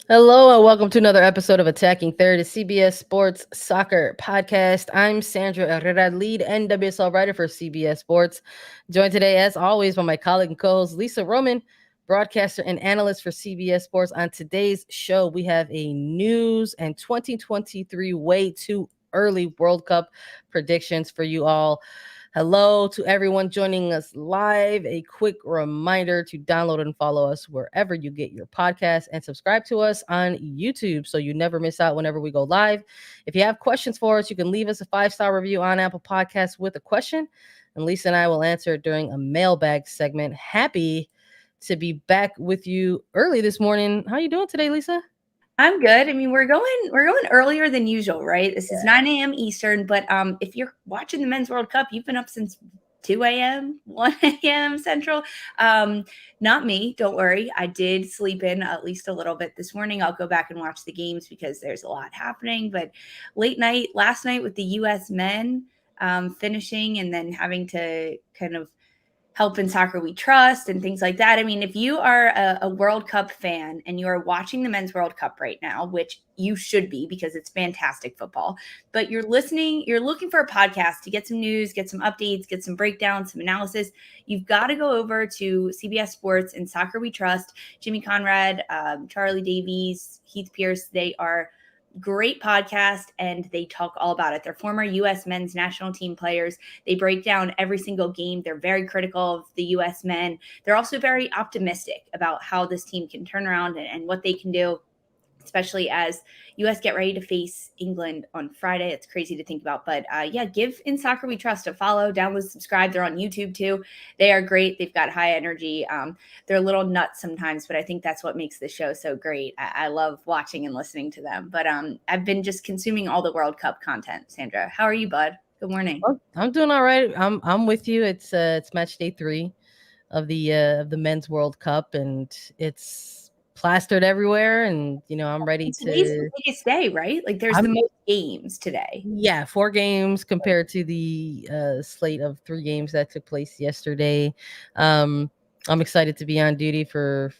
Hello and welcome to another episode of Attacking Third, a CBS Sports Soccer podcast. I'm Sandra Herrera, lead NWSL writer for CBS Sports. Joined today, as always, by my colleague and co-host Lisa Roman, broadcaster and analyst for CBS Sports. On today's show, we have a news and 2023 way too early World Cup predictions for you all. Hello to everyone joining us live. A quick reminder to download and follow us wherever you get your podcast and subscribe to us on YouTube so you never miss out whenever we go live. If you have questions for us, you can leave us a 5-star review on Apple Podcasts with a question, and Lisa and I will answer it during a mailbag segment. Happy to be back with you early this morning. How are you doing today, Lisa? I'm good. I mean, we're going earlier than usual, right? This is 9 a.m. Eastern, but if you're watching the Men's World Cup, you've been up since 2 a.m., 1 a.m. Central. Not me, don't worry. I did sleep in at least a little bit this morning. I'll go back and watch the games because there's a lot happening. But last night with the U.S. men finishing and then having to kind of help in soccer we trust and things like that. I mean, if you are a World Cup fan and you are watching the Men's World Cup right now, which you should be because it's fantastic football, but you're looking for a podcast to get some news, get some updates, get some breakdowns, some analysis, you've got to go over to CBS Sports and Soccer We Trust. Jimmy Conrad, Charlie Davies, Heath Pierce, they are great podcast and they talk all about it. They're former U.S. men's national team players. They break down every single game. They're very critical of the U.S. men. They're also very optimistic about how this team can turn around and what they can do, especially as U.S. get ready to face England on Friday. It's crazy to think about. But give In Soccer We Trust a follow, download, subscribe. They're on YouTube too. They are great. They've got high energy. They're a little nuts sometimes, but I think that's what makes the show so great. I love watching and listening to them. But I've been just consuming all the World Cup content. Sandra, how are you, bud? Good morning. Oh, I'm doing all right. I'm with you. It's match day 3 of the Men's World Cup, and it's plastered everywhere. And I'm ready Today's the to. biggest day, right? Like there's the I'm most games today. Yeah, 4 games compared to the slate of 3 games that took place yesterday. Um, I'm excited to be on duty for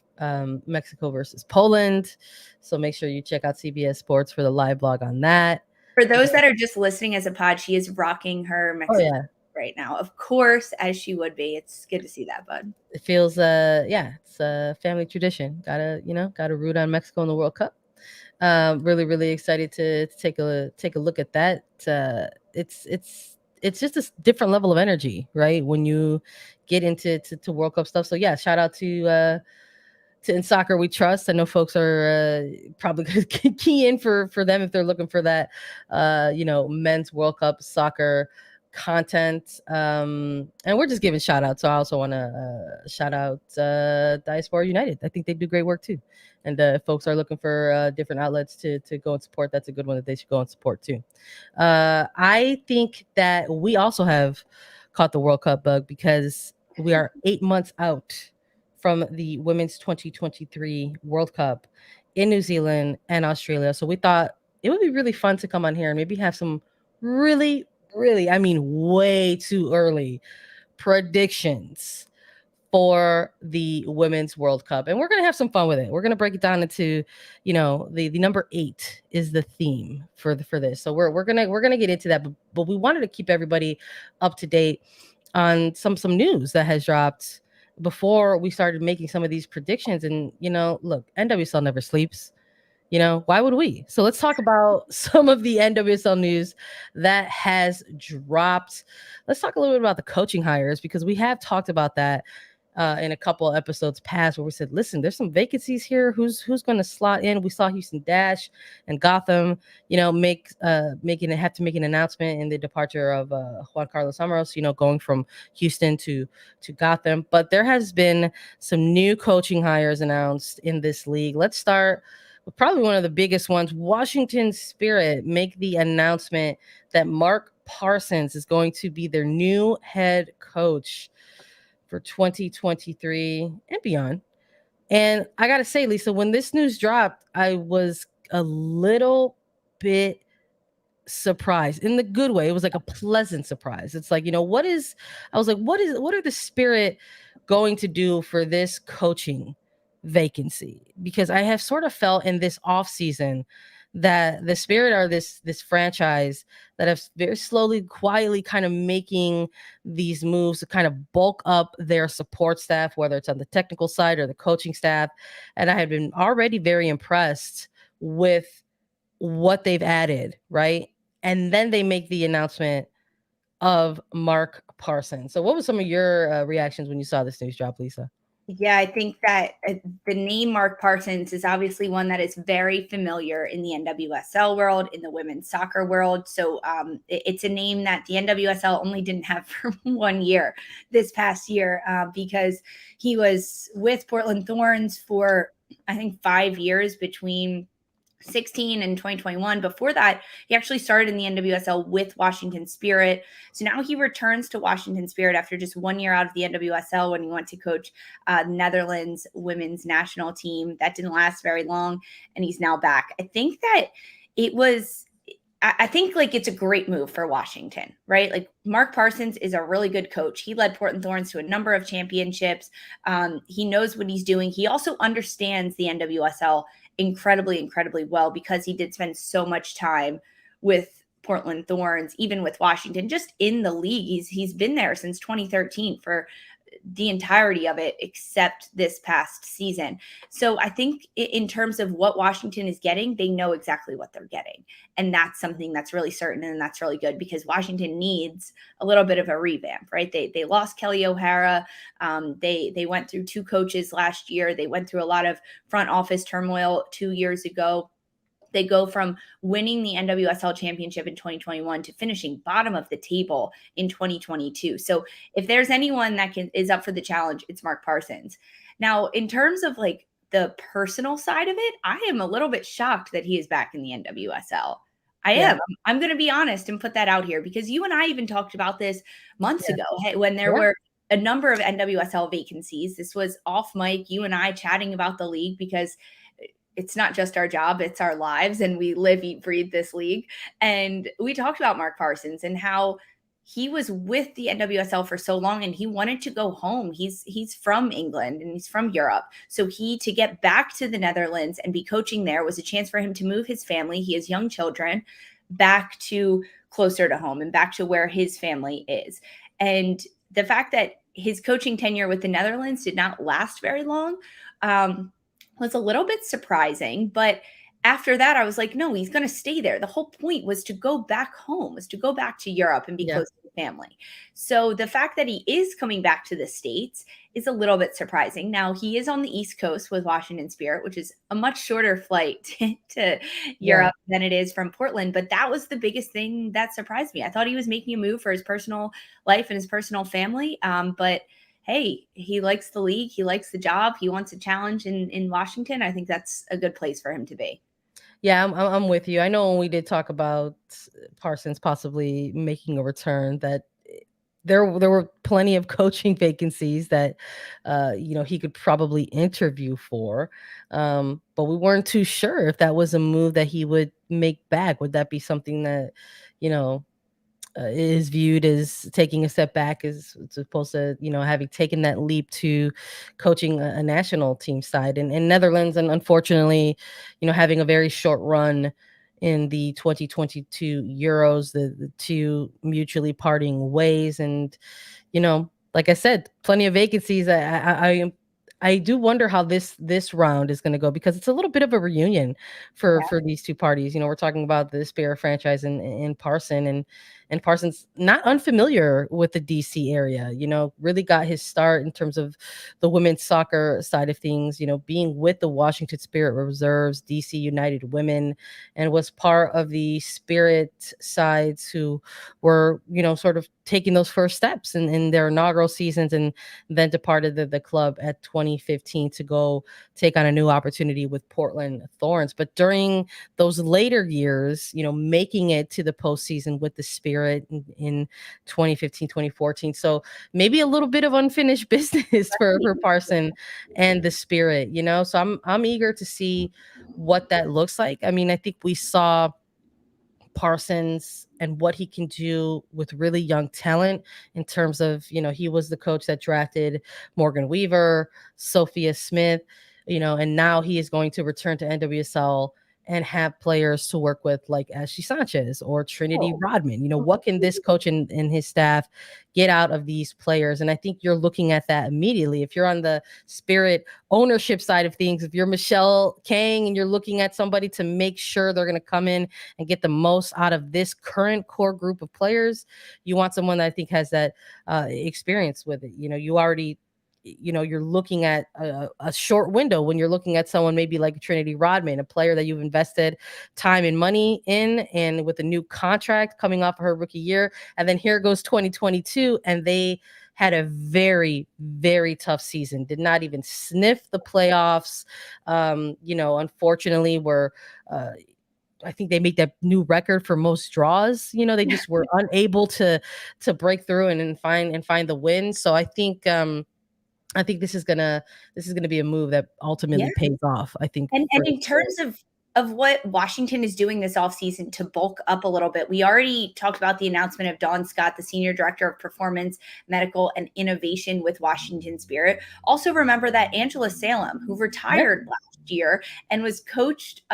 Mexico versus Poland, so make sure you check out CBS Sports for the live blog on that. For those that are just listening as a pod, she is rocking her Oh Mexican yeah, right now. Of course, as she would be. It's good to see that, bud. it feels it's a family tradition. Gotta root on Mexico in the World Cup. Really excited to take a look at that. It's just a different level of energy, right? When you get into to World Cup stuff. So yeah, shout out to In Soccer We Trust. I know folks are probably going to key in for them if they're looking for that, men's World Cup soccer content. And we're just giving shout outs. So I also want to shout out Diaspora United. I think they do great work too. And if folks are looking for different outlets to go and support, that's a good one that they should go and support too. I think that we also have caught the World Cup bug because we are 8 months out from the women's 2023 World Cup in New Zealand and Australia. So we thought it would be really fun to come on here and maybe have some really, I mean, way too early predictions for the women's World Cup. And we're going to have some fun with it. We're going to break it down into, the number 8 is the theme for this. So we're going to get into that, but we wanted to keep everybody up to date on some news that has dropped before we started making some of these predictions. And look, NWSL never sleeps. Why would we? So let's talk about some of the NWSL news that has dropped. Let's talk a little bit about the coaching hires, because we have talked about that in a couple of episodes past, where we said, listen, there's some vacancies here. Who's going to slot in? We saw Houston Dash and Gotham, have to make an announcement in the departure of Juan Carlos Amaros, going from Houston to Gotham. But there has been some new coaching hires announced in this league. Let's start with probably one of the biggest ones. Washington Spirit make the announcement that Mark Parsons is going to be their new head coach for 2023 and beyond. And I got to say, Lisa, when this news dropped, I was a little bit surprised in the good way. It was like a pleasant surprise. It's like, what are the Spirit going to do for this coaching vacancy, because I have sort of felt in this off season that the Spirit are this franchise that have very slowly, quietly kind of making these moves to kind of bulk up their support staff, whether it's on the technical side or the coaching staff. And I have been already very impressed with what they've added, right? And then they make the announcement of Mark Parsons. So, what was some of your reactions when you saw this news drop, Lisa? Yeah, I think that the name Mark Parsons is obviously one that is very familiar in the NWSL world, in the women's soccer world. So it's a name that the NWSL only didn't have for 1 year this past year, because he was with Portland Thorns for, I think, 5 years between 16 and 2021. Before that, he actually started in the NWSL with Washington Spirit. So now he returns to Washington Spirit after just 1 year out of the NWSL when he went to coach Netherlands women's national team. That didn't last very long, and he's now back. I think that I think like it's a great move for Washington, right? Like Mark Parsons is a really good coach. He led Portland Thorns to a number of championships. He knows what he's doing. He also understands the NWSL incredibly, incredibly well because he did spend so much time with Portland Thorns, even with Washington, just in the league. He's been there since 2013 for the entirety of it, except this past season. So I think in terms of what Washington is getting, they know exactly what they're getting. And that's something that's really certain. And that's really good because Washington needs a little bit of a revamp, right? They lost Kelly O'Hara. They went through 2 coaches last year. They went through a lot of front office turmoil 2 years ago. They go from winning the NWSL championship in 2021 to finishing bottom of the table in 2022. So if there's anyone that is up for the challenge, it's Mark Parsons. Now, in terms of like the personal side of it, I am a little bit shocked that he is back in the NWSL. I am. I'm going to be honest and put that out here because you and I even talked about this months ago when there were a number of NWSL vacancies. This was off mic, you and I chatting about the league because it's not just our job, it's our lives, and we live, eat, breathe this league. And we talked about Mark Parsons and how he was with the NWSL for so long and he wanted to go home. He's from England and he's from Europe. So to get back to the Netherlands and be coaching there was a chance for him to move his family. He has young children back to closer to home and back to where his family is. And the fact that his coaching tenure with the Netherlands did not last very long, was a little bit surprising, but after that, I was like, no, he's going to stay there. The whole point was to go back home, was to go back to Europe and be close to the family. So the fact that he is coming back to the States is a little bit surprising. Now, he is on the East Coast with Washington Spirit, which is a much shorter flight to Europe than it is from Portland. But that was the biggest thing that surprised me. I thought he was making a move for his personal life and his personal family. But hey, he likes the league. He likes the job. He wants a challenge in Washington. I think that's a good place for him to be. Yeah, I'm with you. I know when we did talk about Parsons possibly making a return, that there were plenty of coaching vacancies that he could probably interview for, but we weren't too sure if that was a move that he would make back. Would that be something that is viewed as taking a step back as opposed to having taken that leap to coaching a national team side in Netherlands, and unfortunately having a very short run in the 2022 Euros, the two mutually parting ways. And like I said, plenty of vacancies. I do wonder how this round is going to go, because it's a little bit of a reunion for these two parties. We're talking about the Spirit franchise and Parsons, not unfamiliar with the DC area, really got his start in terms of the women's soccer side of things, being with the Washington Spirit Reserves, DC United Women, and was part of the Spirit sides who were, sort of taking those first steps in their inaugural seasons, and then departed the club at 2015 to go take on a new opportunity with Portland Thorns. But during those later years, making it to the postseason with the Spirit in 2015, 2014. So maybe a little bit of unfinished business for Parson and the Spirit, So I'm eager to see what that looks like. I mean, I think we saw Parsons and what he can do with really young talent in terms of, he was the coach that drafted Morgan Weaver, Sophia Smith. and now he is going to return to NWSL and have players to work with like Ashley Sanchez or Trinity Rodman. What can this coach and his staff get out of these players? And I think you're looking at that immediately. If you're on the Spirit ownership side of things, if you're Michelle Kang and you're looking at somebody to make sure they're going to come in and get the most out of this current core group of players, you want someone that I think has that experience with it. You already you're looking at a short window when you're looking at someone maybe like Trinity Rodman, a player that you've invested time and money in, and with a new contract coming off of her rookie year. And then here goes 2022, and they had a very, very tough season, did not even sniff the playoffs. Unfortunately, I think they made that new record for most draws. They just were unable to break through and find the win. So I think this is gonna be a move that ultimately pays off. I think, and in terms of what Washington is doing this offseason to bulk up a little bit, we already talked about the announcement of Dawn Scott, the Senior Director of Performance, Medical, and Innovation with Washington Spirit. Also remember that Angela Salem, who retired last year and was coached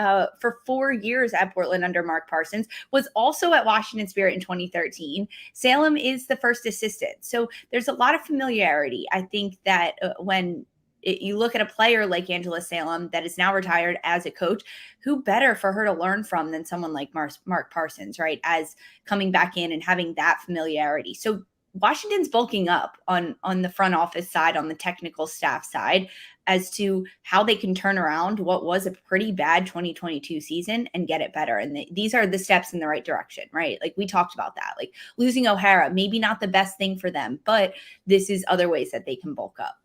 for 4 years at Portland under Mark Parsons, was also at Washington Spirit in 2013. Salem is the first assistant. So there's a lot of familiarity. I think that when you look at a player like Angela Salem that is now retired as a coach, who better for her to learn from than someone like Mark Parsons, right? As coming back in and having that familiarity. So Washington's bulking up on the front office side, on the technical staff side, as to how they can turn around what was a pretty bad 2022 season and get it better. And these are the steps in the right direction, right? Like we talked about that, like losing Herrera, maybe not the best thing for them, but this is other ways that they can bulk up.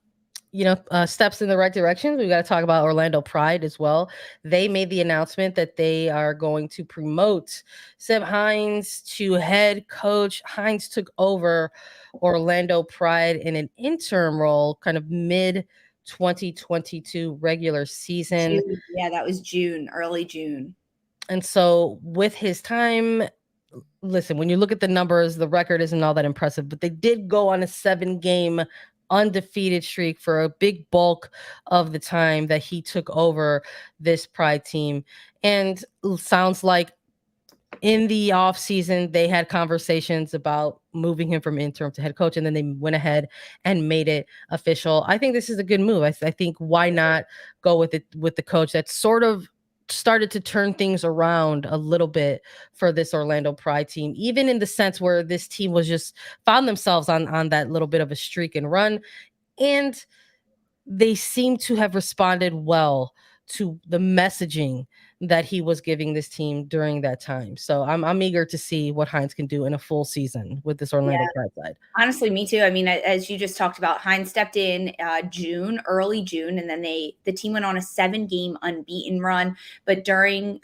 Steps in the right direction. We got to talk about Orlando Pride as well. They made the announcement that they are going to promote Seb Hines to head coach. Hines took over Orlando Pride in an interim role, kind of mid 2022 regular season. June. Yeah, that was June, early June. And so with his time, listen, when you look at the numbers, the record isn't all that impressive, but they did go on a 7-game undefeated streak for a big bulk of the time that he took over this Pride team. And sounds like in the off season, they had conversations about moving him from interim to head coach, and then they went ahead and made it official. I think this is a good move. I think why not go with the coach that sort of started to turn things around a little bit for this Orlando Pride team, even in the sense where this team was just found themselves on that little bit of a streak and run. And they seem to have responded well to the messaging that he was giving this team during that time. So I'm eager to see what Hines can do in a full season with this Orlando Pride side. Honestly, me too. I mean, as you just talked about, Hines stepped in early June, and then the team went on a 7-game unbeaten run. But during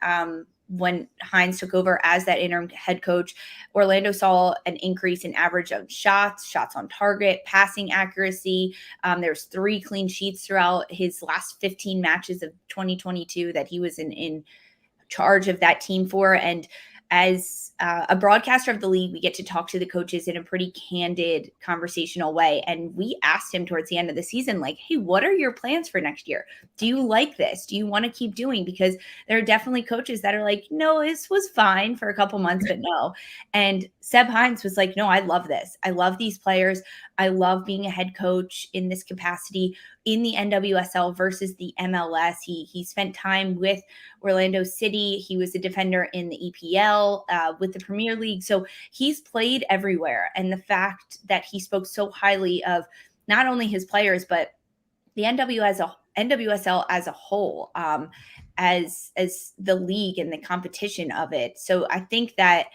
when Hines took over as that interim head coach, Orlando saw an increase in average of shots on target, passing accuracy. There's 3 clean sheets throughout his last 15 matches of 2022 that he was in charge of that team for. And as a broadcaster of the league, we get to talk to the coaches in a pretty candid, conversational way. And we asked him towards the end of the season, like, hey, what are your plans for next year? Do you like this? Do you want to keep doing? Because there are definitely coaches that are like, no, this was fine for a couple months, but no. And Seb Hines was like, no, I love this. I love these players. I love being a head coach in this capacity in the NWSL versus the MLS. He spent time with Orlando City. He was a defender in the EPL with the Premier League. So he's played everywhere. And the fact that he spoke so highly of not only his players, but the NWSL as a whole, as the league and the competition of it. So I think that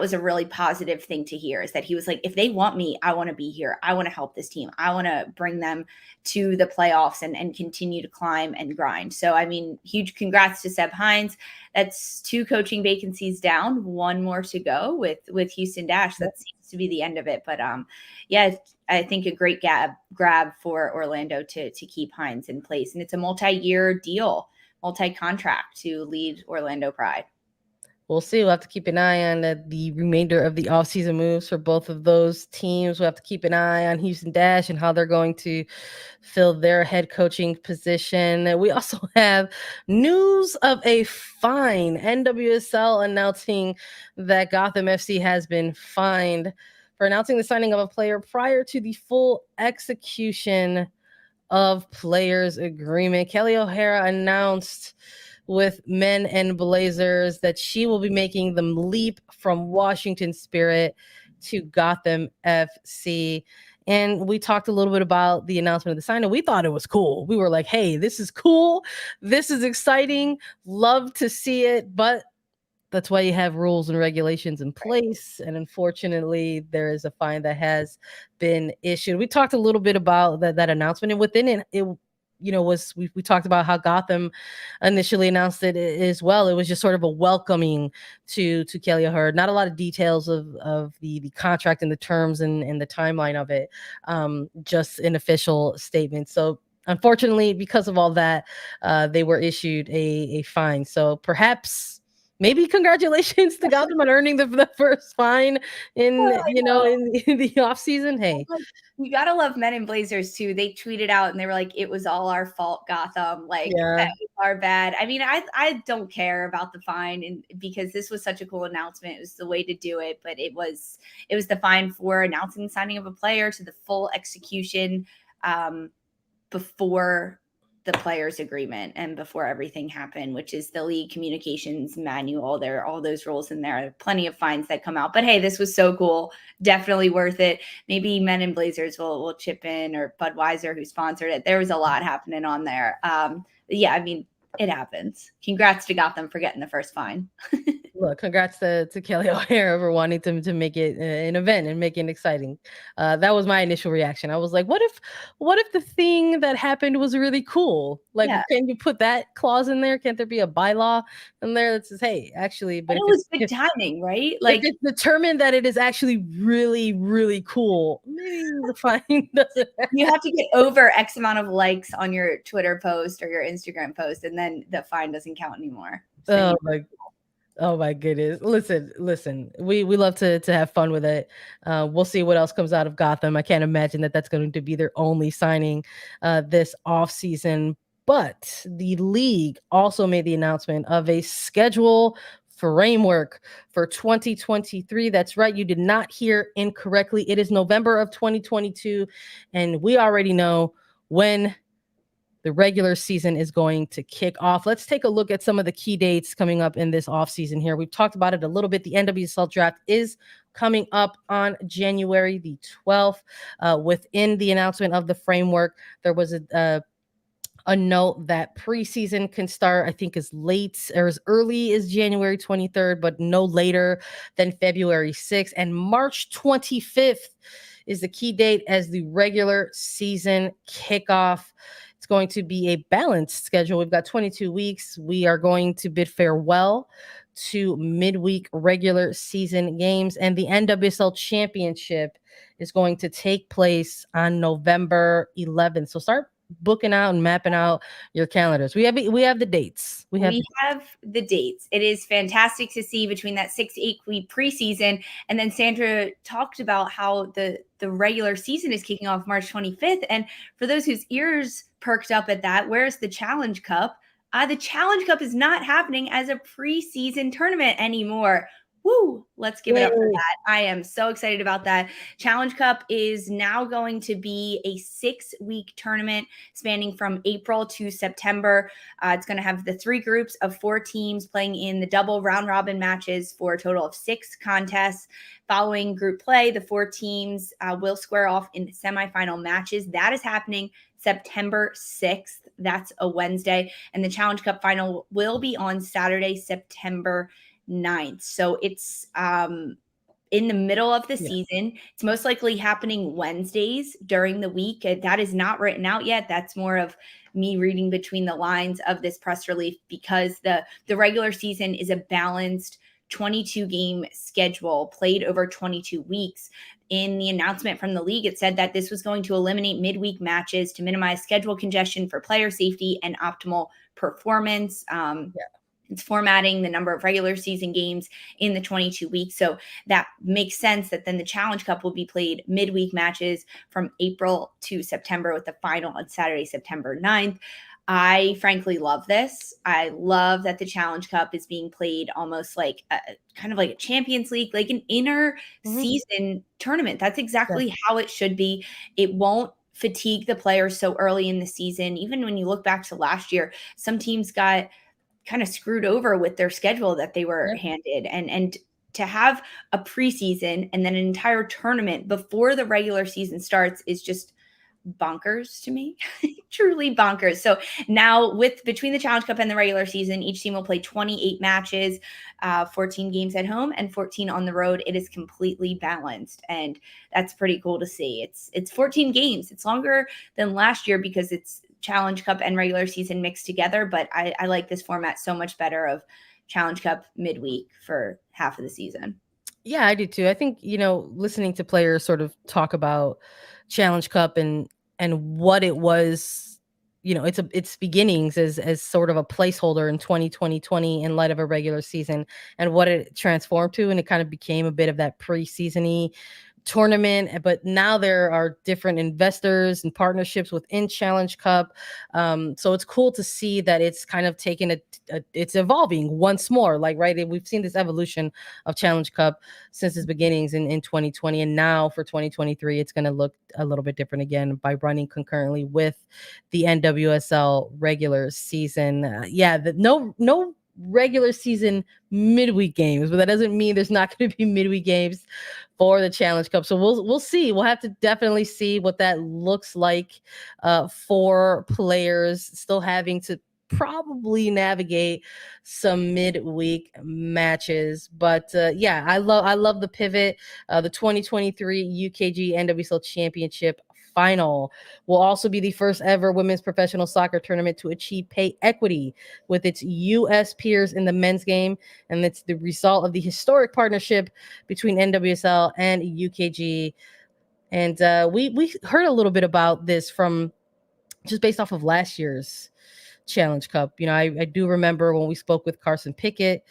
was a really positive thing to hear, is that he was like, if they want me, I want to be here. I want to help this team. I want to bring them to the playoffs and continue to climb and grind. So, I mean, huge congrats to Seb Hines. That's 2 coaching vacancies down, 1 more to go with Houston Dash. That seems to be the end of it. But yeah, I think a great grab for Orlando to keep Hines in place. And it's a multi-year deal, multi-contract to lead Orlando Pride. we'll see. We'll have to keep an eye on the remainder of the offseason moves for both of those teams. We'll have to keep an eye on Houston Dash and how they're going to fill their head coaching position. We also have news of a fine. NWSL announcing that Gotham FC has been fined for announcing the signing of a player prior to the full execution of players agreement. Kelly Herrera announced with Men and Blazers that she will be making the leap from Washington Spirit to Gotham FC. And we talked a little bit about the announcement of the signing. We thought it was cool. We were like, hey, this is cool. This is exciting. Love to see it. But that's why you have rules and regulations in place. And unfortunately, there is a fine that has been issued. We talked a little bit about that announcement, and within it was we talked about how Gotham initially announced it as well. It was just sort of a welcoming to Kelly O'Hara. Not a lot of details of the contract and the terms and the timeline of it. Just an official statement. So unfortunately, because of all that, they were issued a fine. So perhaps maybe congratulations to Gotham on earning the first fine in the off season. Hey, you gotta love Men in Blazers too. They tweeted out and they were like, "It was all our fault, Gotham. Like that was our bad." I mean, I don't care about the fine, and because this was such a cool announcement, it was the way to do it. But it was the fine for announcing the signing of a player to the full execution before the players agreement and before everything happened, which is the league communications manual. There are all those rules in there. Plenty of fines that come out, but hey, this was so cool. Definitely worth it. Maybe Men in Blazers will chip in, or Budweiser, who sponsored it. There was a lot happening on there. Yeah, I mean, it happens. Congrats to Gotham for getting the first fine. Look, congrats to Kelly O'Hara for wanting to make it an event and make it exciting. That was my initial reaction. I was like, what if the thing that happened was really cool? Like, can you put that clause in there? Can't there be a bylaw in there that says, hey, actually, but it was good timing, right? Like, if it's determined that it is actually really, really cool, maybe the fine doesn't. You have to get over X amount of likes on your Twitter post or your Instagram post, and then the fine doesn't count anymore. So Oh my goodness. Listen. We love to have fun with it. We'll see what else comes out of Gotham. I can't imagine that that's going to be their only signing this offseason. But the league also made the announcement of a schedule framework for 2023. That's right. You did not hear incorrectly. It is November of 2022. And we already know when the regular season is going to kick off. Let's take a look at some of the key dates coming up in this offseason here. We've talked about it a little bit. The NWSL draft is coming up on January the 12th. Within the announcement of the framework, there was a note that preseason can start, I think, as late or as early as January 23rd, but no later than February 6th. And March 25th is the key date as the regular season kickoff. It's going to be a balanced schedule. We've got 22 weeks. We are going to bid farewell to midweek regular season games, and the NWSL Championship is going to take place on November 11th. So start booking out and mapping out your calendars. We have the dates. We have the dates. It is fantastic to see between that 6-8 week preseason, and then Sandra talked about how the regular season is kicking off March 25th. And for those whose ears perked up at that, where's the Challenge Cup? The Challenge Cup is not happening as a preseason tournament anymore. Woo! Let's give it up for that. I am so excited about that. Challenge Cup is now going to be a 6-week tournament spanning from April to September. It's going to have the 3 groups of 4 teams playing in the double round robin matches for a total of 6 contests. Following group play, the 4 teams will square off in semifinal matches. That is happening September 6th. That's a Wednesday. And the Challenge Cup final will be on Saturday, September 9th. So it's in the middle of the season. It's most likely happening Wednesdays during the week. That is not written out yet. That's more of me reading between the lines of this press release, because the regular season is a balanced 22 game schedule played over 22 weeks. In the announcement from the league, it said that this was going to eliminate midweek matches to minimize schedule congestion for player safety and optimal performance. It's formatting the number of regular season games in the 22 weeks. So that makes sense that then the Challenge Cup will be played midweek matches from April to September, with the final on Saturday, September 9th. I frankly love this. I love that the Challenge Cup is being played almost like kind of like a Champions League, like an inner season tournament. That's exactly how it should be. It won't fatigue the players so early in the season. Even when you look back to last year, some teams got kind of screwed over with their schedule that they were handed, and to have a preseason and then an entire tournament before the regular season starts is just bonkers to me. Truly bonkers. So now, with between the Challenge Cup and the regular season, each team will play 28 matches, 14 games at home and 14 on the road. It is completely balanced, and that's pretty cool to see. It's 14 games. It's longer than last year because it's Challenge Cup and regular season mixed together, but I like this format so much better of Challenge Cup midweek for half of the season. Yeah, I do too. I think, listening to players sort of talk about Challenge Cup and what it was, its beginnings as sort of a placeholder in 2020 in light of a regular season, and what it transformed to, and it kind of became a bit of that preseason-y tournament. But now there are different investors and partnerships within Challenge Cup, so it's cool to see that it's kind of taken it's evolving once more, like, right, we've seen this evolution of Challenge Cup since its beginnings in 2020, and now for 2023 it's going to look a little bit different again by running concurrently with the NWSL regular season. No regular season midweek games, but that doesn't mean there's not going to be midweek games for the Challenge Cup. So we'll see. We'll have to definitely see what that looks like for players still having to probably navigate some midweek matches. But I love the pivot. The 2023 UKG NWSL Championship final will also be the first ever women's professional soccer tournament to achieve pay equity with its U.S. peers in the men's game, and it's the result of the historic partnership between NWSL and UKG. And we heard a little bit about this from just based off of last year's Challenge Cup. I do remember when we spoke with Carson Pickett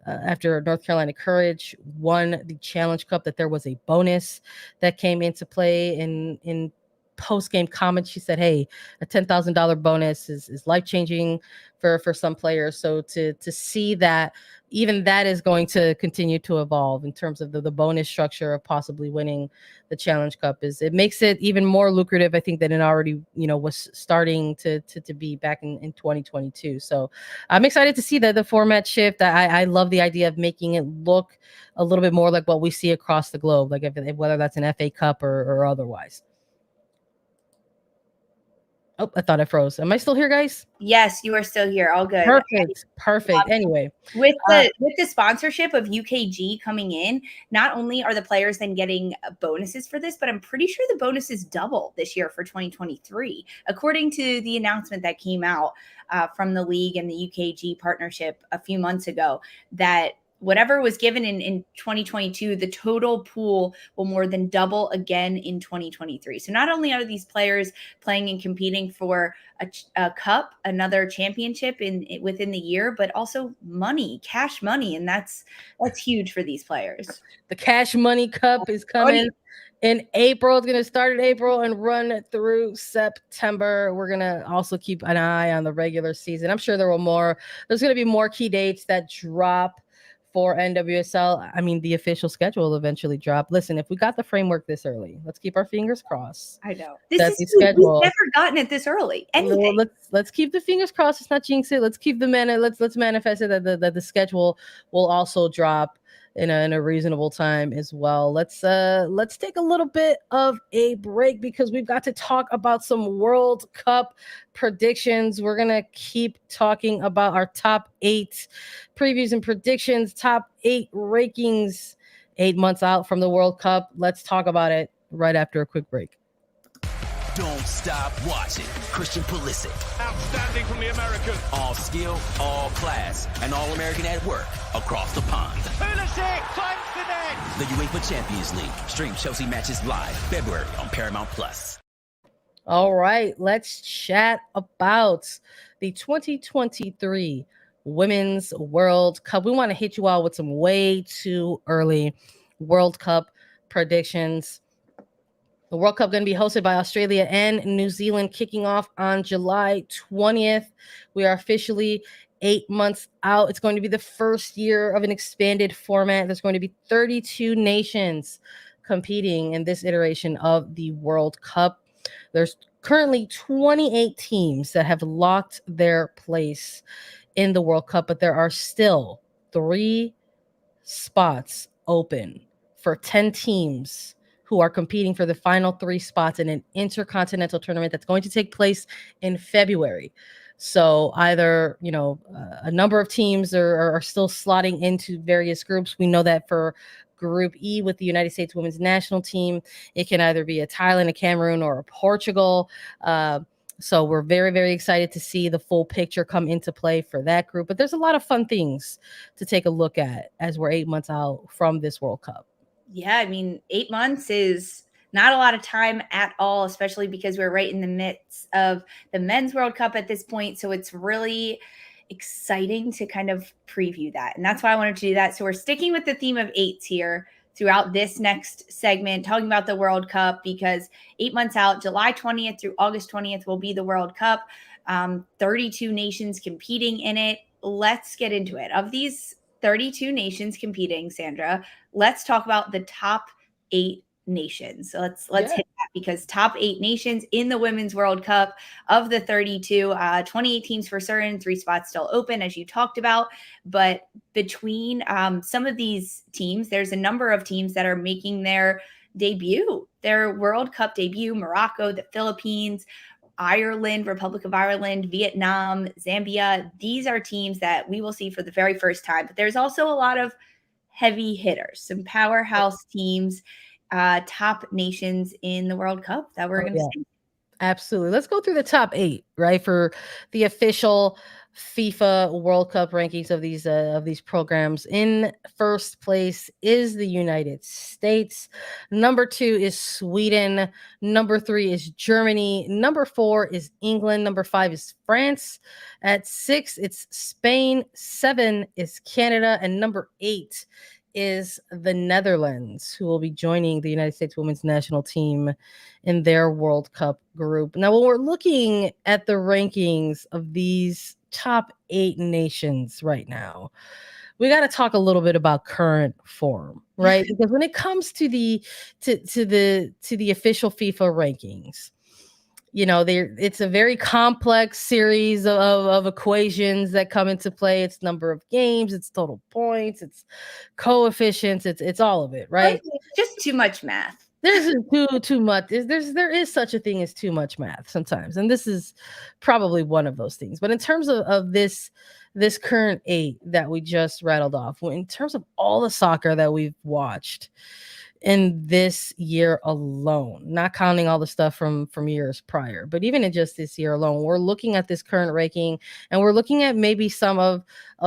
after North Carolina Courage won the Challenge Cup, that there was a bonus that came into play in post-game comments. She said, hey, a $10,000 bonus is life-changing for some players. So to see that even that is going to continue to evolve in terms of the bonus structure of possibly winning the Challenge Cup, it makes it even more lucrative, I think, than it already was starting to be back in 2022. So I'm excited to see the format shift. I love the idea of making it look a little bit more like what we see across the globe, like whether that's an FA Cup or otherwise. Oh, I thought I froze. Am I still here, guys? Yes, you are still here. All good. Perfect. Anyway, with the sponsorship of UKG coming in, not only are the players then getting bonuses for this, but I'm pretty sure the bonuses double this year for 2023, according to the announcement that came out from the league and the UKG partnership a few months ago, that whatever was given in 2022, the total pool will more than double again in 2023. So not only are these players playing and competing for a cup, another championship within the year, but also cash money. And that's huge for these players. The Cash Money Cup is coming in April. It's going to start in April and run through September. We're going to also keep an eye on the regular season. I'm sure there's going to be more key dates that drop for NWSL. I mean, the official schedule will eventually drop. Listen, if we got the framework this early, let's keep our fingers crossed. I know. We've never gotten it this early. Well, let's keep the fingers crossed. Let's not jinx it. Let's keep let's manifest it that the schedule will also drop in a reasonable time as well. Let's take a little bit of a break because we've got to talk about some World Cup predictions. We're gonna keep talking about our top 8 previews and predictions, top 8 rankings 8 months out from the World Cup. Let's talk about it right after a quick break. Don't stop watching. Christian Pulisic. Outstanding from the American. All skill, all class, and all American at work across the pond. Pulisic finds the net. The UEFA Champions League. Stream Chelsea matches live February on Paramount+. All right, let's chat about the 2023 Women's World Cup. We want to hit you all with some way too early World Cup predictions. The World Cup going to be hosted by Australia and New Zealand, kicking off on July 20th. We are officially 8 months out. It's going to be the first year of an expanded format. There's going to be 32 nations competing in this iteration of the World Cup. There's currently 28 teams that have locked their place in the World Cup, but there are still 3 spots open for 10 teams who are competing for the final 3 spots in an intercontinental tournament that's going to take place in February. So either, a number of teams are still slotting into various groups. We know that for Group E with the United States women's national team, it can either be a Thailand, a Cameroon, or a Portugal. So we're very, very excited to see the full picture come into play for that group. But there's a lot of fun things to take a look at as we're 8 months out from this World Cup. Yeah, I mean, 8 months is not a lot of time at all, especially because we're right in the midst of the Men's World Cup at this point. So it's really exciting to kind of preview that. And that's why I wanted to do that. So we're sticking with the theme of 8s here throughout this next segment, talking about the World Cup, because 8 months out, July 20th through August 20th will be the World Cup. 32 nations competing in it. Let's get into it. Of these 32 nations competing, Sandra, let's talk about the top 8 nations. So let's hit that, because top 8 nations in the Women's World Cup. Of the 32, 28 teams for certain, 3 spots still open, as you talked about. But between some of these teams, there's a number of teams that are making their World Cup debut. Morocco, the Philippines, Ireland, Republic of Ireland, Vietnam, Zambia. These are teams that we will see for the very first time. But there's also a lot of heavy hitters, some powerhouse teams, top nations in the World Cup that we're going to see. Absolutely. Let's go through the top 8, right, for the official FIFA World Cup rankings of these programs. In first place is the United States. Number 2 is Sweden. Number 3 is Germany. Number 4 is England. Number 5 is France. At 6, it's Spain. 7 is Canada. And number 8 is the Netherlands, who will be joining the United States women's national team in their World Cup group. Now, when we're looking at the rankings of these top 8 nations right now, we got to talk a little bit about current form, right? Because when it comes to the official FIFA rankings, it's a very complex series of equations that come into play. It's number of games, it's total points, it's coefficients, it's all of it, right? Just too much math. There's too much. There is such a thing as too much math sometimes, and this is probably one of those things. But in terms of this current 8 that we just rattled off, in terms of all the soccer that we've watched in this year alone, not counting all the stuff from years prior, but even in just this year alone, we're looking at this current ranking, and we're looking at maybe some of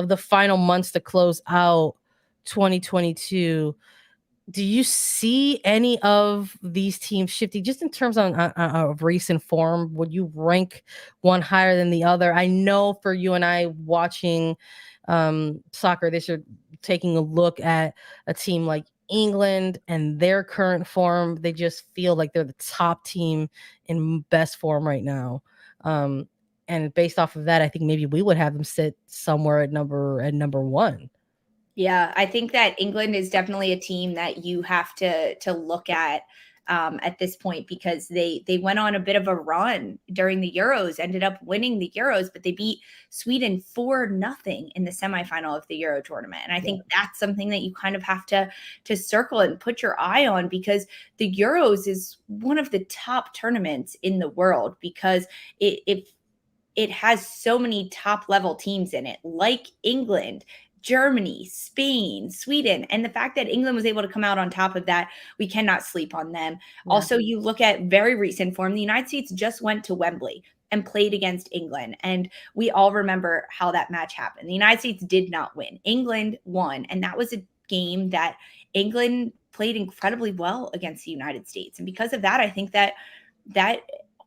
the final months to close out 2022. Do you see any of these teams shifting just in terms of recent form? Would you rank one higher than the other? I know for you and I watching soccer this year, taking a look at a team like England and their current form, they just feel like they're the top team in best form right now. And based off of that, I think maybe we would have them sit somewhere at number 1. Yeah, I think that England is definitely a team that you have to look at this point, because they went on a bit of a run during the Euros, ended up winning the Euros, but they beat Sweden 4-0 in the semifinal of the Euro tournament. And I think that's something that you kind of have to circle and put your eye on, because the Euros is one of the top tournaments in the world, because it has so many top level teams in it, like England, Germany, Spain, Sweden. And the fact that England was able to come out on top of that, we cannot sleep on them. Yeah. Also, you look at very recent form. The United States just went to Wembley and played against England. And we all remember how that match happened. The United States did not win. England won. And that was a game that England played incredibly well against the United States. And because of that, I think that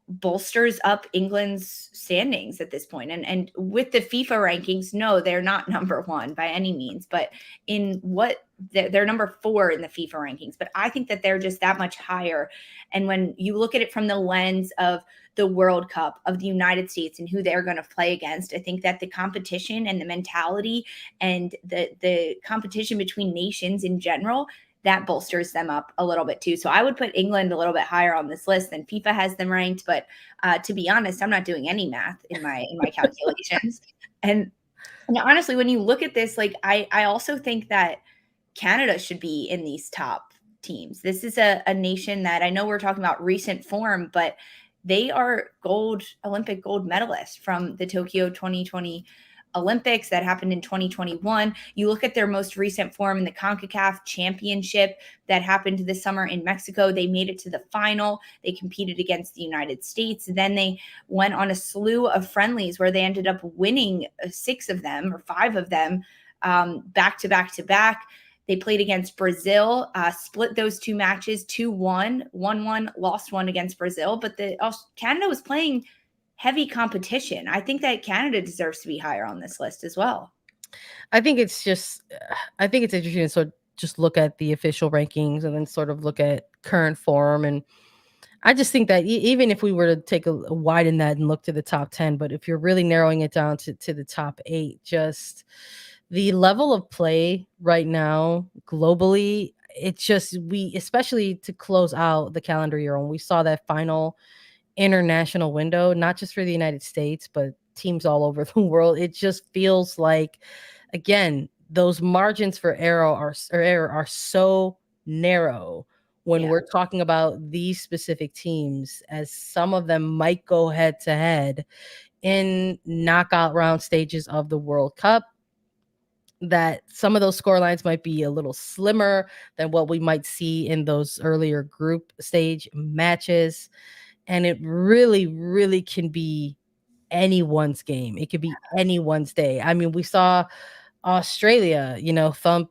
bolsters up England's standings at this point. And with the FIFA rankings, no, they're not number one by any means, but in what they're number 4 in the FIFA rankings. But I think that they're just that much higher. And when you look at it from the lens of the World Cup, of the United States and who they're going to play against, I think that the competition and the mentality and the competition between nations in general, that bolsters them up a little bit too. So I would put England a little bit higher on this list than FIFA has them ranked. But to be honest, I'm not doing any math in my calculations. And honestly, when you look at this, like I also think that Canada should be in these top teams. This is a nation that, I know we're talking about recent form, but they are Olympic gold medalists from the Tokyo 2020 Olympics that happened in 2021. You look at their most recent form in the CONCACAF championship that happened this summer in Mexico. They made it to the final. They competed against the United States. Then they went on a slew of friendlies where they ended up winning 6 of them or 5 of them back to back to back. They played against Brazil, split those 2 matches 2-1, 1-1, lost 1 against Brazil. But Canada was playing heavy competition. I think that Canada deserves to be higher on this list as well. I think it's interesting to sort of just look at the official rankings and then sort of look at current form. And I just think that even if we were to take a widen that and look to the top 10, but if you're really narrowing it down to the top 8, just the level of play right now globally, it's just, especially to close out the calendar year, when we saw that final international window, not just for the United States, but teams all over the world, it just feels like, again, those margins for error are so narrow when we're talking about these specific teams, as some of them might go head to head in knockout round stages of the World Cup, that some of those score lines might be a little slimmer than what we might see in those earlier group stage matches. And it really, really can be anyone's game. It could be anyone's day. I mean, we saw Australia, thump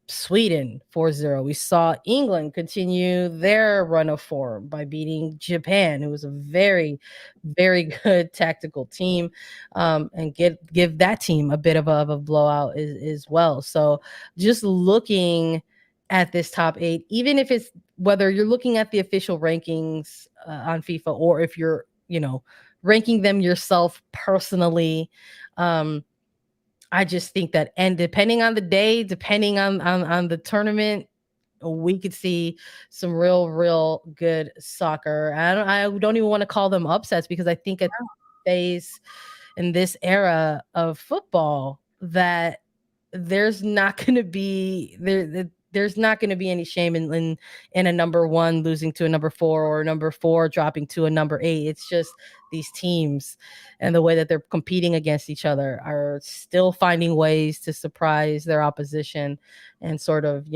Sweden 4-0. We saw England continue their run of form by beating Japan, who was a very, very good tactical team, and give that team a bit of a blowout as well. So just looking at this top 8, even if it's, whether you're looking at the official rankings on FIFA, or if you're, ranking them yourself personally, I just think that, and depending on the day, depending on the tournament, we could see some real good soccer. I don't even want to call them upsets, because I think at phase in this era of football that there's not going to be there's not going to be any shame in a number 1 losing to a number 4, or a number 4 dropping to a number 8. It's just these teams and the way that they're competing against each other are still finding ways to surprise their opposition, and sort of,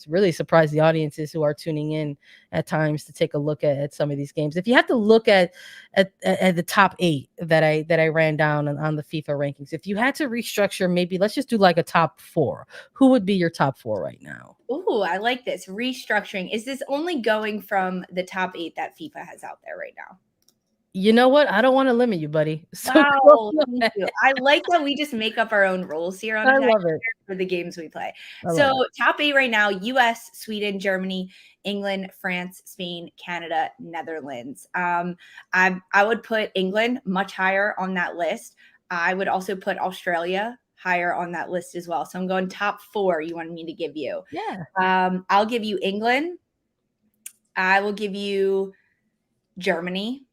really surprise the audiences who are tuning in at times to take a look at some of these games. If you have to look at the top 8 that I ran down on the FIFA rankings, if you had to restructure, maybe let's just do like a top 4. Who would be your top 4 right now? Oh, I like this restructuring. Is this only going from the top 8 that FIFA has out there right now? You know what? I don't want to limit you, buddy. So wow, thank you. I like that we just make up our own rules here on I love it for the games we play. So top 8 right now: US, Sweden, Germany, England, France, Spain, Canada, Netherlands. I would put England much higher on that list. I would also put Australia higher on that list as well. So I'm going top 4 you wanted me to give you. Yeah. I'll give you England. I will give you Germany.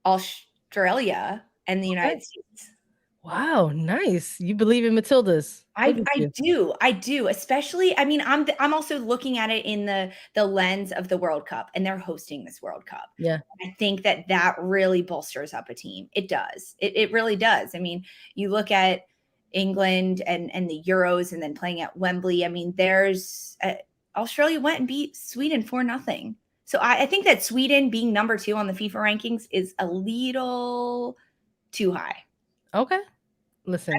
Australia, and the United States. Wow, nice. You believe in Matildas. I do. Especially, I mean, I'm also looking at it in the lens of the World Cup, and they're hosting this World Cup. Yeah. I think that really bolsters up a team. It does. It really does. I mean, you look at England and the Euros, and then playing at Wembley. I mean, there's Australia went and beat Sweden 4-0. So I think that Sweden being number 2 on the FIFA rankings is a little too high. Okay. Listen,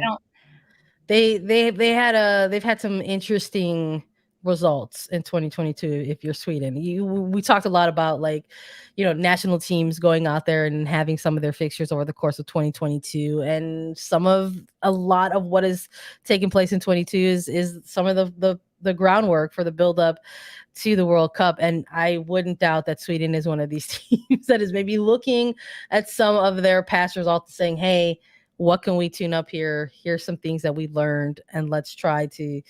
they've had some interesting results in 2022 if you're Sweden. We talked a lot about, like, national teams going out there and having some of their fixtures over the course of 2022, and a lot of what is taking place in 22 is some of the groundwork for the buildup to the World Cup. And I wouldn't doubt that Sweden is one of these teams that is maybe looking at some of their past results saying, hey, what can we tune up here? Here's some things that we learned, and let's try to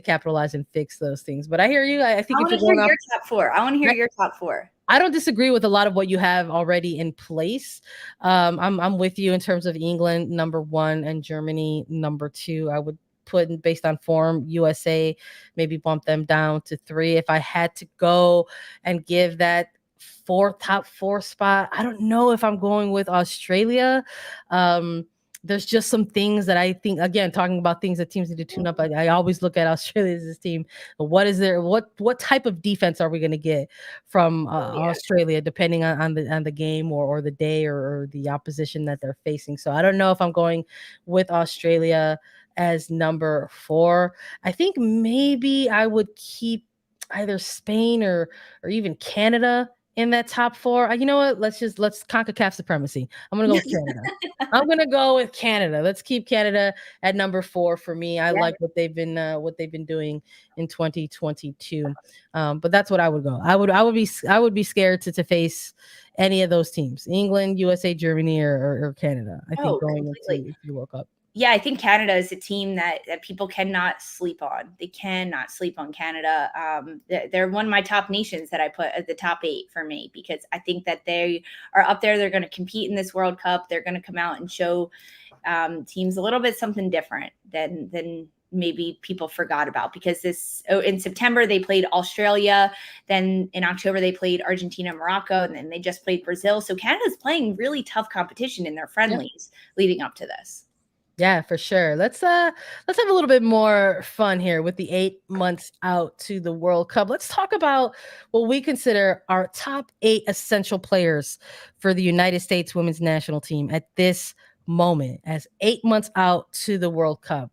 capitalize and fix those things. But I hear you. I think I if want you're to hear going off, your top four. I want to hear your top four. I don't disagree with a lot of what you have already in place. I'm with you in terms of England number 1 and Germany number 2. I would put, based on form, USA, maybe bump them down to 3. If I had to go and give that top 4 spot, I don't know if I'm going with Australia. There's just some things that I think, again, talking about things that teams need to tune up. I always look at Australia as this team. What type of defense are we going to get from Australia, depending on the game or the day or the opposition that they're facing. So I don't know if I'm going with Australia as number 4. I think maybe I would keep either Spain or even Canada in that top 4. You know what? Let's CONCACAF supremacy. I'm gonna go with Canada. I'm gonna go with Canada. Let's keep Canada at number 4 for me. I like what they've been doing in 2022. But that's what I would go. I would be scared to face any of those teams: England, USA, Germany, or Canada. I think going into the World Cup. Yeah, I think Canada is a team that people cannot sleep on. They cannot sleep on Canada. They're one of my top nations that I put at the top 8 for me, because I think that they are up there. They're going to compete in this World Cup. They're going to come out and show teams a little bit something different than maybe people forgot about, because in September they played Australia, then in October they played Argentina, Morocco, and then they just played Brazil. So Canada's playing really tough competition in their friendlies leading up to this. Yeah, for sure. Let's have a little bit more fun here with the 8 months out to the World Cup. Let's talk about what we consider our top 8 essential players for the United States women's national team at this moment, as 8 months out to the World Cup.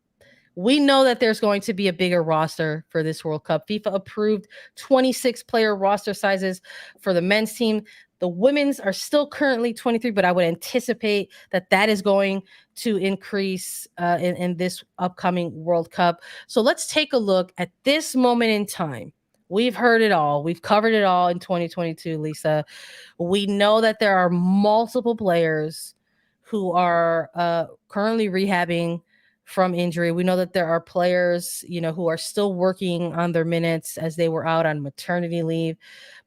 We know that there's going to be a bigger roster for this World Cup. FIFA approved 26 player roster sizes for the men's team. The women's are still currently 23, but I would anticipate that is going to increase in this upcoming World Cup. So let's take a look at this moment in time. We've heard it all. We've covered it all in 2022, Lisa. We know that there are multiple players who are currently rehabbing from injury. We know that there are players, who are still working on their minutes as they were out on maternity leave.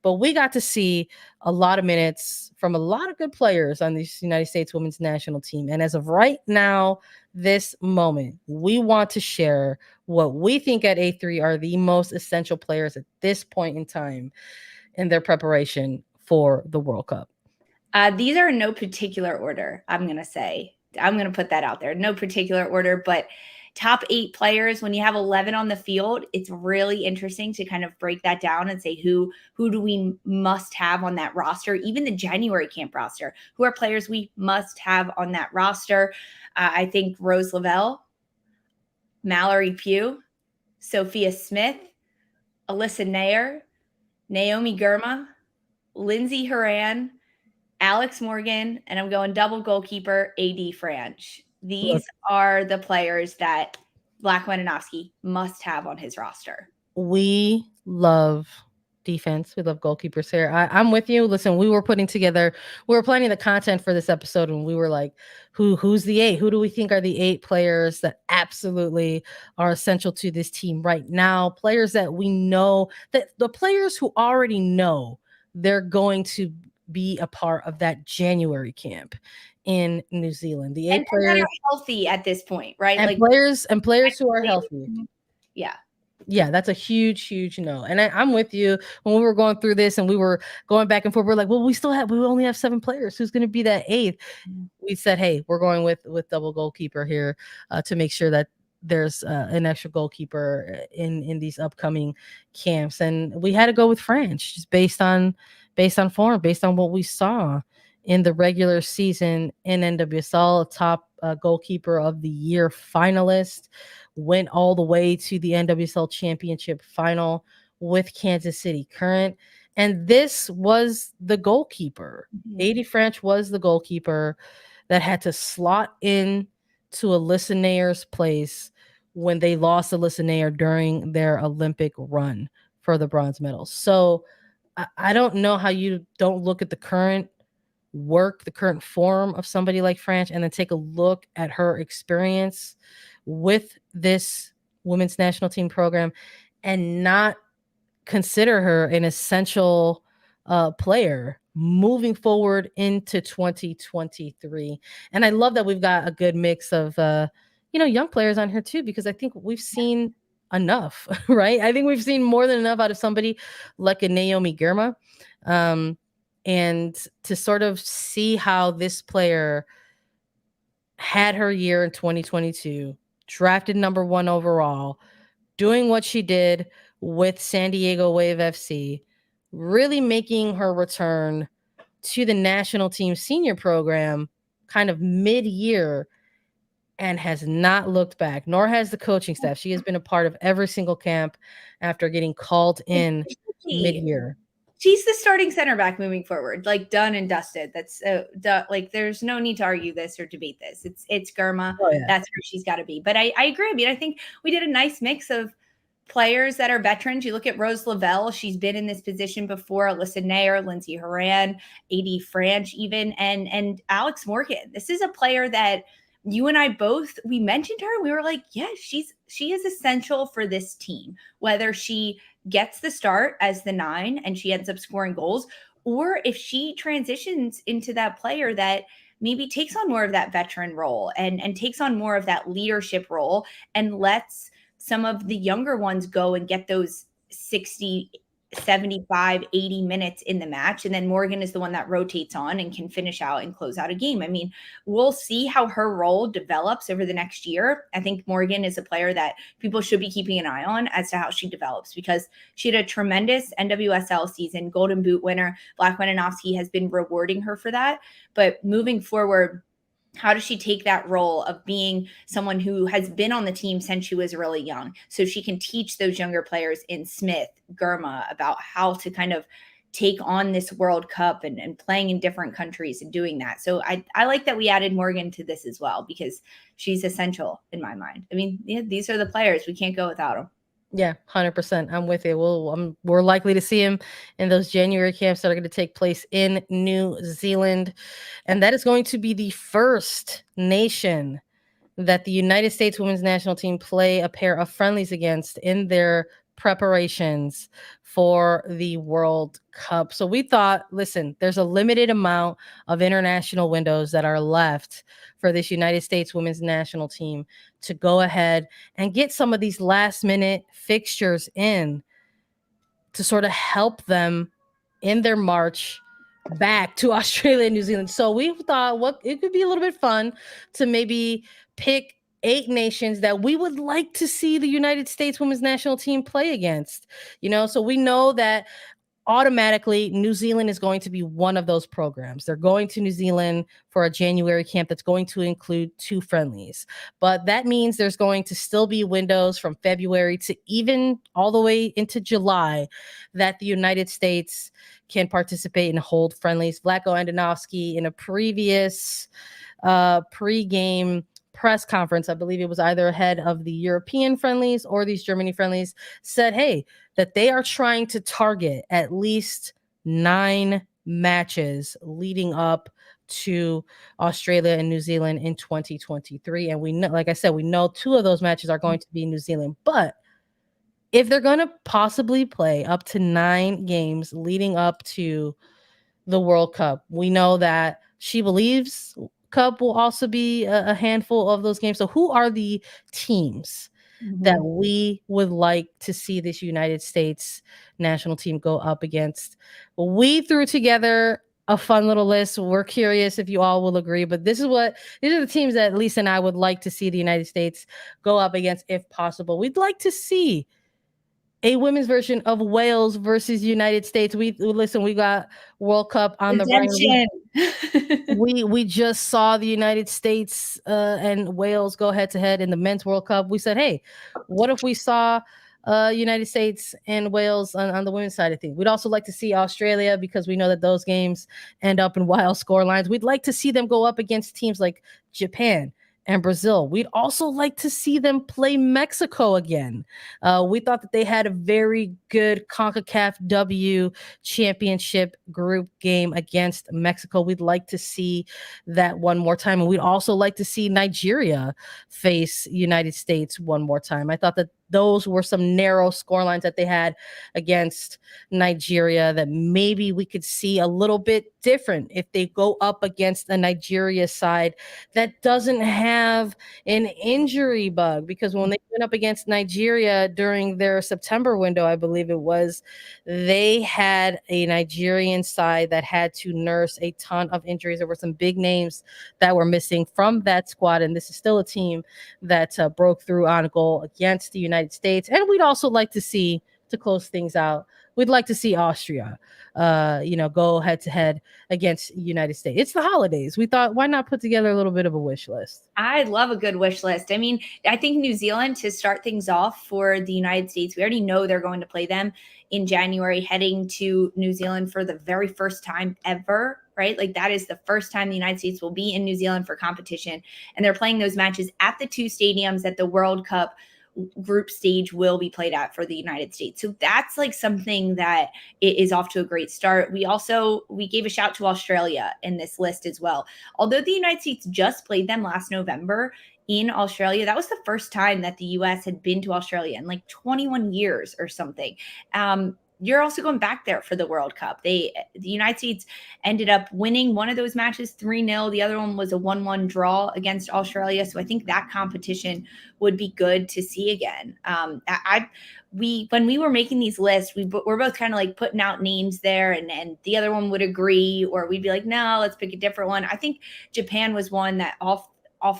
But we got to see a lot of minutes from a lot of good players on this United States women's national team. And as of right now, this moment, we want to share what we think at A3 are the most essential players at this point in time in their preparation for the World Cup. These are in no particular order, I'm going to say. I'm going to put that out there. No particular order, but top 8 players. When you have 11 on the field, it's really interesting to kind of break that down and say who do we must have on that roster, even the January camp roster. Who are players we must have on that roster? I think Rose Lavelle, Mallory Pugh, Sophia Smith, Alyssa Nair, Naomi Girma, Lindsay Horan, Alex Morgan, and I'm going double goalkeeper, AD Franch. These are the players that Black Wendonowski must have on his roster. We love defense. We love goalkeepers here. I'm with you. Listen, we were planning the content for this episode, and we were like, who's the 8? Who do we think are the 8 players that absolutely are essential to this team right now? Players that we know, that the players who already know they're going to be a part of that January camp in New Zealand. The 8 players are healthy at this point, right? And players who are healthy. Yeah, that's a huge no. And I'm with you. When we were going through this and we were going back and forth, we're like, well, we only have 7 players. Who's going to be that 8th? We said, hey, we're going with double goalkeeper here to make sure that there's an extra goalkeeper in these upcoming camps. And we had to go with French just based on form, based on what we saw in the regular season in NWSL, a top goalkeeper of the year finalist, went all the way to the NWSL championship final with Kansas City Current. And this was the goalkeeper. Adie French was the goalkeeper that had to slot in to Alyssa Nayer's place when they lost Alyssa Nayer during their Olympic run for the bronze medal. So I don't know how you don't look at the current work, the current form of somebody like French, and then take a look at her experience with this women's national team program and not consider her an essential player moving forward into 2023. And I love that we've got a good mix of young players on here too, because I think we've seen enough, right? I think we've seen more than enough out of somebody like a Naomi Girma. And to sort of see how this player had her year in 2022, drafted number 1 overall, doing what she did with San Diego Wave FC, really making her return to the national team senior program kind of mid-year, and has not looked back, nor has the coaching staff. She has been a part of every single camp after getting called in mid-year. She's the starting center back moving forward, like done and dusted. That's like there's no need to argue this or debate this. It's Girma. Oh, yeah. That's where she's got to be. But I agree. I mean, I think we did a nice mix of players that are veterans. You look at Rose Lavelle, she's been in this position before. Alyssa Nayer, Lindsay Horan, Adie French, even and Alex Morgan. This is a player that you and I both, we mentioned her. We were like, yeah, she is essential for this team, whether she gets the start as the 9 and she ends up scoring goals, or if she transitions into that player that maybe takes on more of that veteran role and takes on more of that leadership role and lets some of the younger ones go and get those 60, 75, 80 minutes in the match. And then Morgan is the one that rotates on and can finish out and close out a game. I mean, we'll see how her role develops over the next year. I think Morgan is a player that people should be keeping an eye on as to how she develops, because she had a tremendous NWSL season, Golden Boot winner. Black Malinowski has been rewarding her for that. But moving forward, how does she take that role of being someone who has been on the team since she was really young, so she can teach those younger players in Smith, Girma, about how to kind of take on this World Cup and playing in different countries and doing that. So I like that we added Morgan to this as well, because she's essential in my mind. I mean, yeah, these are the players. We can't go without them. Yeah, 100%. I'm with you. We're likely to see him in those January camps that are going to take place in New Zealand. And that is going to be the first nation that the United States women's national team play a pair of friendlies against in their preparations for the World Cup. So we thought, listen, there's a limited amount of international windows that are left for this United States women's national team to go ahead and get some of these last minute fixtures in to sort of help them in their march back to Australia and New Zealand. So we thought it could be a little bit fun to maybe pick 8 nations that we would like to see the United States women's national team play against. So we know that automatically New Zealand is going to be one of those programs. They're going to New Zealand for a January camp that's going to include 2 friendlies. But that means there's going to still be windows from February to even all the way into July that the United States can participate and hold friendlies. Vlatko Andonovski, in a previous pre-game press conference, I believe it was either ahead of the European friendlies or these Germany friendlies, said, hey, that they are trying to target at least 9 matches leading up to Australia and New Zealand in 2023. And we know, like I said, we know 2 of those matches are going to be New Zealand. But if they're going to possibly play up to 9 games leading up to the World Cup, we know that She Believes Cup will also be a handful of those games. So who are the teams that we would like to see this United States national team go up against? We threw together a fun little list. We're curious if you all will agree, but these are the teams that Lisa and I would like to see the United States go up against if possible. We'd like to see a women's version of Wales versus United States. We got World Cup on the brain. We just saw the United States and Wales go head to head in the Men's World Cup. We said, hey, what if we saw United States and Wales on the women's side of things? We'd also like to see Australia, because we know that those games end up in wild score lines. We'd like to see them go up against teams like Japan and Brazil. We'd also like to see them play Mexico again. We thought that they had a very good CONCACAF W championship group game against Mexico. We'd like to see that one more time. And we'd also like to see Nigeria face United States one more time. I thought that those were some narrow score lines that they had against Nigeria that maybe we could see a little bit different if they go up against a Nigeria side that doesn't have an injury bug. Because when they went up against Nigeria during their September window, I believe it was, they had a Nigerian side that had to nurse a ton of injuries. There were some big names that were missing from that squad, and this is still a team that broke through on goal against the United States. And we'd also like to see, to close things out, we'd like to see Austria, go head to head against United States. It's the holidays. We thought, why not put together a little bit of a wish list? I love a good wish list. I mean, I think New Zealand, to start things off for the United States, we already know they're going to play them in January, heading to New Zealand for the very first time ever, right? Like, that is the first time the United States will be in New Zealand for competition. And they're playing those matches at the two stadiums that the World Cup group stage will be played at for the United States. So that's like something that is off to a great start. We gave a shout to Australia in this list as well. Although the United States just played them last November in Australia, that was the first time that the US had been to Australia in like 21 years or something. You're also going back there for the World Cup. The United States ended up winning one of those matches 3-0. The other one was a 1-1 draw against Australia. So I think that competition would be good to see again. When we were making these lists, we're both kind of like putting out names there, and the other one would agree, or we'd be like, no, let's pick a different one. I think Japan was one that off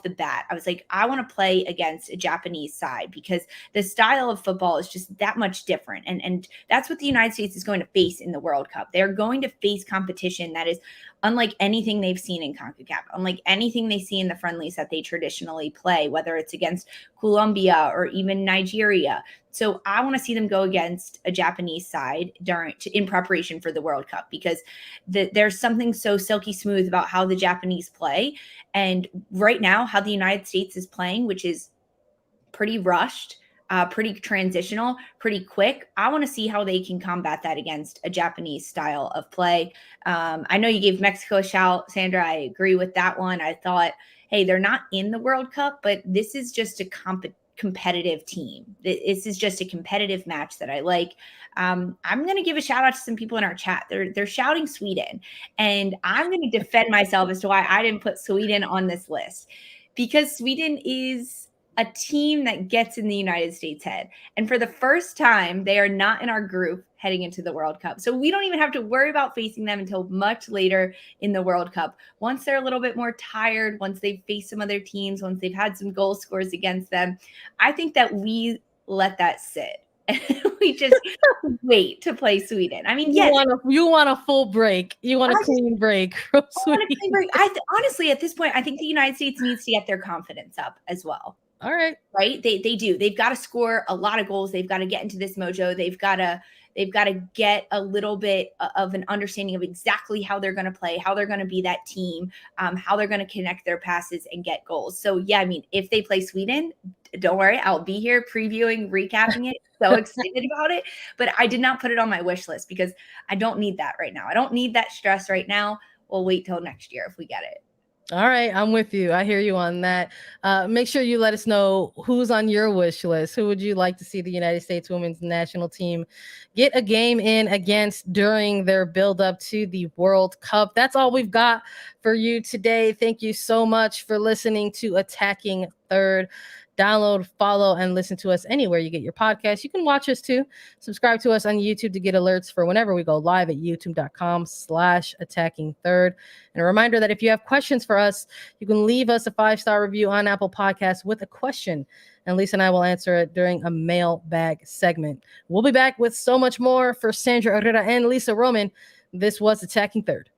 the bat, I was like, I want to play against a Japanese side, because the style of football is just that much different. And that's what the United States is going to face in the World Cup. They're going to face competition that is unlike anything they've seen in CONCACAF, unlike anything they see in the friendlies that they traditionally play, whether it's against Colombia or even Nigeria. So I want to see them go against a Japanese side in preparation for the World Cup, because there's something so silky smooth about how the Japanese play. And right now, how the United States is playing, which is pretty rushed, pretty transitional, pretty quick. I want to see how they can combat that against a Japanese style of play. I know you gave Mexico a shout, Sandra. I agree with that one. I thought, hey, they're not in the World Cup, but this is just a competitive team. This is just a competitive match that I like. I'm going to give a shout out to some people in our chat. They're shouting Sweden, and I'm going to defend myself as to why I didn't put Sweden on this list, because Sweden is a team that gets in the United States head. And for the first time, they are not in our group heading into the World Cup. So we don't even have to worry about facing them until much later in the World Cup. Once they're a little bit more tired, once they've faced some other teams, once they've had some goal scores against them, I think that we let that sit. We just wait to play Sweden. I mean, yes. You want a full break. You want a clean break from Sweden. Honestly, at this point, I think the United States needs to get their confidence up as well. All right. Right. They do. They've got to score a lot of goals. They've got to get into this mojo. They've got to get a little bit of an understanding of exactly how they're going to play, how they're going to be that team, how they're going to connect their passes and get goals. So, yeah, I mean, if they play Sweden, don't worry, I'll be here previewing, recapping it. So excited about it. But I did not put it on my wish list because I don't need that right now. I don't need that stress right now. We'll wait till next year if we get it. All right, I'm with you. I hear you on that. Make sure you let us know who's on your wish list. Who would you like to see the United States women's national team get a game in against during their build up to the World Cup? That's all we've got for you today. Thank you so much for listening to Attacking Third. Download, follow, and listen to us anywhere you get your podcasts. You can watch us too. Subscribe to us on YouTube to get alerts for whenever we go live at youtube.com/attacking third. And a reminder that if you have questions for us, you can leave us a 5-star review on Apple Podcasts with a question, and Lisa and I will answer it during a mailbag segment. We'll be back with so much more. For Sandra Herrera and Lisa Roman, this was Attacking Third.